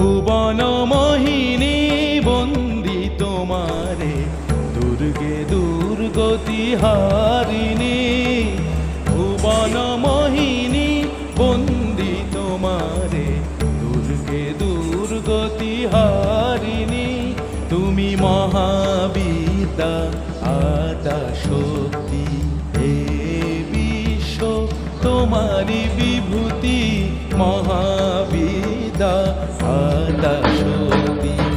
ভুবন মোহিনী বন্দি তোমারে, দুর্গে দুর্গতি হারিণী। ভুবন মোহিনী বন্দি তোমারে, দুর্গে দুর্গতি হারিণী। তুমি মহাবিদ্যা আদা শক্তি, হে বিশ্ব তোমারি বিভূতি। মহাবিদ্যা আদা শক্তি।